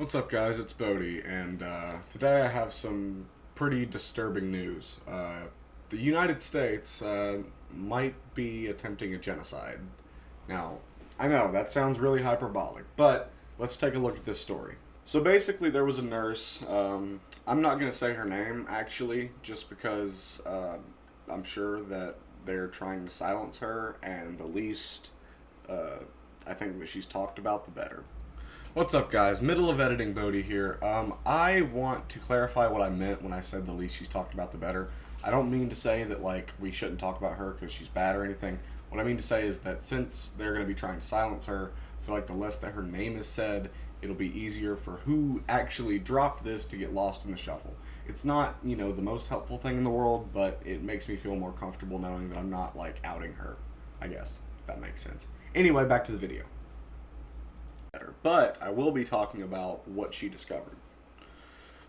What's up, guys? It's Boaty, and today I have some pretty disturbing news. The United States might be attempting a genocide. Now, I know that sounds really hyperbolic, but let's take a look at this story. So basically, there was a nurse. I'm not going to say her name, actually, just because I'm sure that they're trying to silence her, and the least I think that she's talked about, the better. What's up, guys? Middle of editing, Bodhi here. I want to clarify what I meant when I said the least she's talked about, the better. I don't mean to say that, like, we shouldn't talk about her because she's bad or anything. What I mean to say is that since they're going to be trying to silence her, I feel like the less that her name is said, it'll be easier for who actually dropped this to get lost in the shuffle. It's not, the most helpful thing in the world, but it makes me feel more comfortable knowing that I'm not, like, outing her, I guess, if that makes sense. Anyway, back to the video. But I will be talking about what she discovered.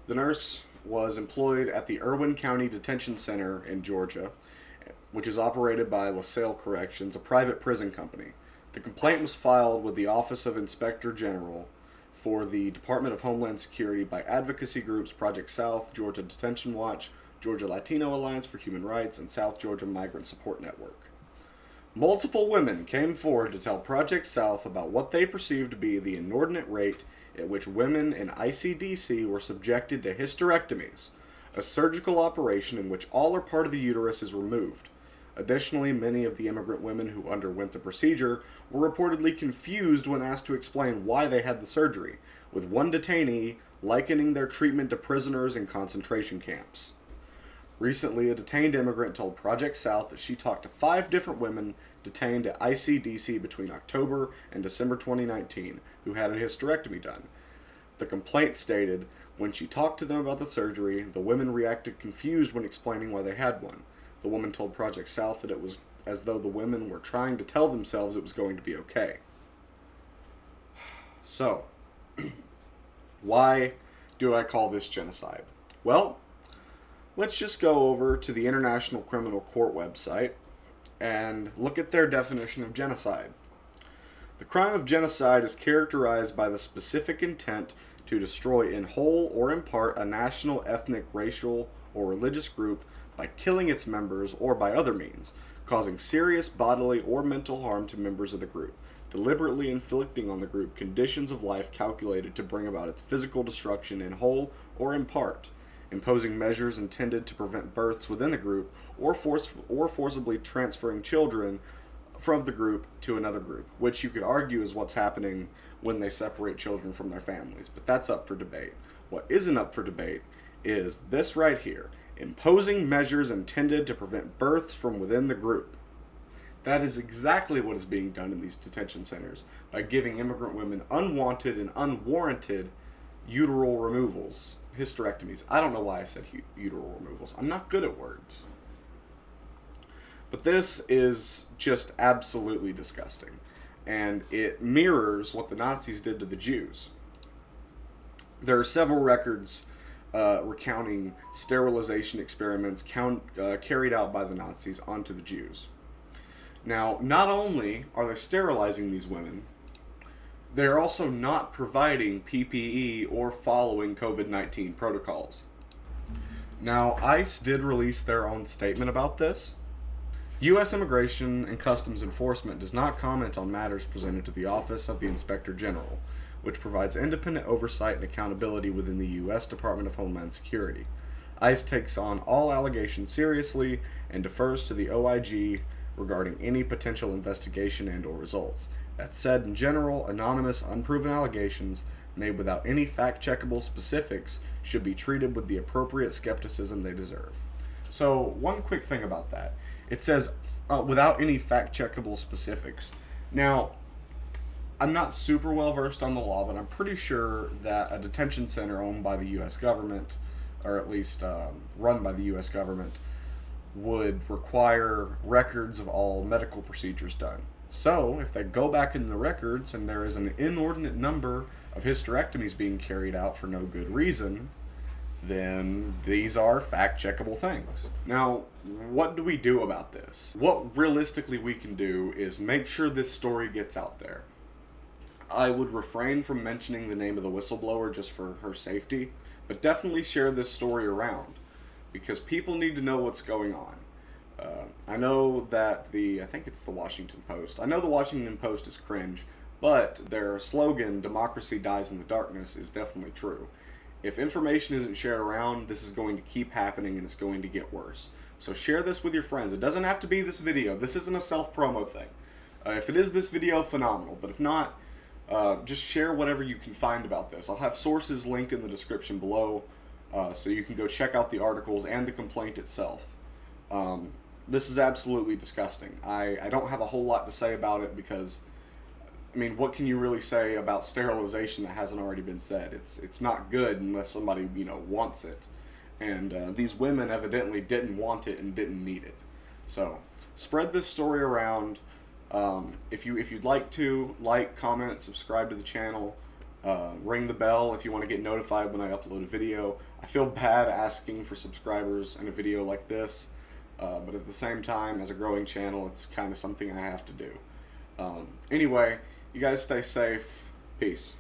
The nurse was employed at the Irwin County Detention Center in Georgia, which is operated by LaSalle Corrections, a private prison company. The complaint was filed with the Office of Inspector General for the Department of Homeland Security by advocacy groups Project South, Georgia Detention Watch, Georgia Latino Alliance for Human Rights, and South Georgia Migrant Support Network. Multiple women came forward to tell Project South about what they perceived to be the inordinate rate at which women in ICDC were subjected to hysterectomies, a surgical operation in which all or part of the uterus is removed. Additionally, many of the immigrant women who underwent the procedure were reportedly confused when asked to explain why they had the surgery, with one detainee likening their treatment to prisoners in concentration camps. Recently, a detained immigrant told Project South that she talked to 5 different women detained at ICDC between October and December 2019 who had a hysterectomy done. The complaint stated, when she talked to them about the surgery, the women reacted confused when explaining why they had one. The woman told Project South that it was as though the women were trying to tell themselves it was going to be okay. So, why do I call this genocide? Well, let's just go over to the International Criminal Court website and look at their definition of genocide. The crime of genocide is characterized by the specific intent to destroy in whole or in part a national, ethnic, racial, or religious group by killing its members or by other means, causing serious bodily or mental harm to members of the group, deliberately inflicting on the group conditions of life calculated to bring about its physical destruction in whole or in part, imposing measures intended to prevent births within the group, or forcibly transferring children from the group to another group, which you could argue is what's happening when they separate children from their families, but that's up for debate. What isn't up for debate is this right here, imposing measures intended to prevent births from within the group. That is exactly what is being done in these detention centers by giving immigrant women unwanted and unwarranted uteral removals. Hysterectomies. I don't know why I said uteral removals. I'm not good at words. But this is just absolutely disgusting. And it mirrors what the Nazis did to the Jews. There are several records recounting sterilization experiments carried out by the Nazis onto the Jews. Now, not only are they sterilizing these women, they're also not providing PPE or following COVID-19 protocols. Now, ICE did release their own statement about this. U.S. Immigration and Customs Enforcement does not comment on matters presented to the Office of the Inspector General, which provides independent oversight and accountability within the U.S. Department of Homeland Security. ICE takes on all allegations seriously and defers to the OIG regarding any potential investigation and/or results. That said, in general, anonymous, unproven allegations made without any fact-checkable specifics should be treated with the appropriate skepticism they deserve. So, one quick thing about that. It says, without any fact-checkable specifics. Now, I'm not super well versed on the law, but I'm pretty sure that a detention center owned by the U.S. government, or at least run by the U.S. government, would require records of all medical procedures done. So, if they go back in the records and there is an inordinate number of hysterectomies being carried out for no good reason, then these are fact-checkable things. Now, what do we do about this? What realistically we can do is make sure this story gets out there. I would refrain from mentioning the name of the whistleblower just for her safety, but definitely share this story around because people need to know what's going on. I know that I think it's the Washington Post. I know the Washington Post is cringe, but their slogan, "Democracy dies in the darkness," is definitely true. If information isn't shared around, this is going to keep happening and it's going to get worse. So share this with your friends. It doesn't have to be this video. This isn't a self-promo thing. If it is this video, phenomenal. But if not, just share whatever you can find about this. I'll have sources linked in the description below, so you can go check out the articles and the complaint itself. This is absolutely disgusting. I don't have a whole lot to say about it because, I mean, what can you really say about sterilization that hasn't already been said? It's not good unless somebody, wants it. And these women evidently didn't want it and didn't need it. So, spread this story around. If you'd like to, like, comment, subscribe to the channel, ring the bell if you want to get notified when I upload a video. I feel bad asking for subscribers in a video like this, but at the same time, as a growing channel, it's kind of something I have to do. Anyway, you guys stay safe. Peace.